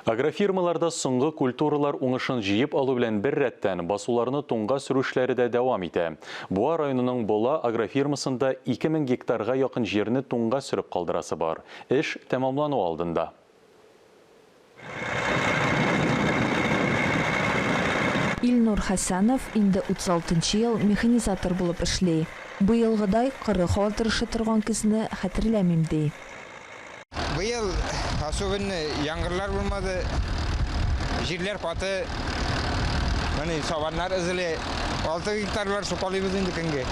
Агрофирмаларда соңғы культуралар уңышын жиып алу белән бер рәттән басуларны туңга сөрүшләре дә дәвам итә. Буа районының Бола агрофирмасында 2000 гектарға якын җирне туңга сөреп калдырасы бар. Эш тәмамлану алдында. Илнур Хасанов инде 36 ел механизатор булып эшли. Быелгыдай кыры хатырышы торган көзне хәтерләмим ди. Быел особенно яңгырлар булмады. Җирләр каты. Менә саваннар изеле 6 гектарлар супалыйбыз инде көнгә.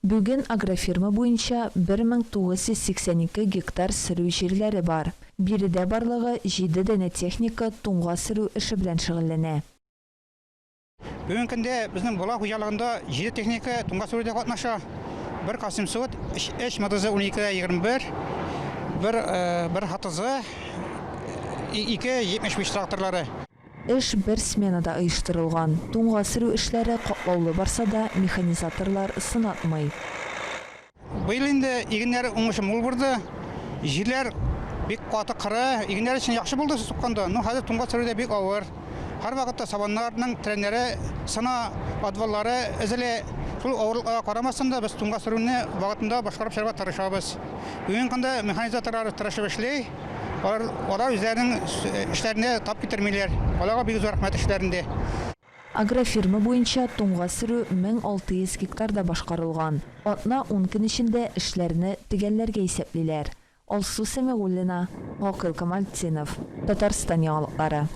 Бүген агрофирма буенча 1982 гектар сөрү җирләре бар. Биредә барлыгы 7 дәнә техника туңга сөрү эше белән шөгыльләнә. Бүгенге көндә безнең Бола хуҗалыгында 7 техника туңга сөрүдә катнаша. Бер Касымсуд, 3 мотозы 12-21, бер хатызы, 2-75 тракторлары. Эш бер сменада оештырылган. Туңга сөрү эшләре катлаулы барса да механизаторлар сынатмый. Быел инде игеннәр уңышы мул булды. Җирләр бик каты кыры, игеннәр өчен яхшы булды сукканда. Ну хәзер туңга сөрүдә бик авыр. Һәр вакытта сабаннарның тренеры, сына подваллары эзеле. Шул авырлыкка карамастан да без туңга сөрүне вакытында башкарып чыгарга тырышабыз. Бүген көндә механизаторлар тырышып эшли. Алар үзләренең эшләренә тап китермиләр. Аларга бик зур рәхмәт эшләрендә. Агрофирма буенча туңга сөрү 1600 гектарда башкарылган. Атна 10 көн эчендә эшләрне төгәлләргә исәплиләр. Алсу Сәмигуллина, Гакыл Камалтдинов, Татарстан яңалыклары.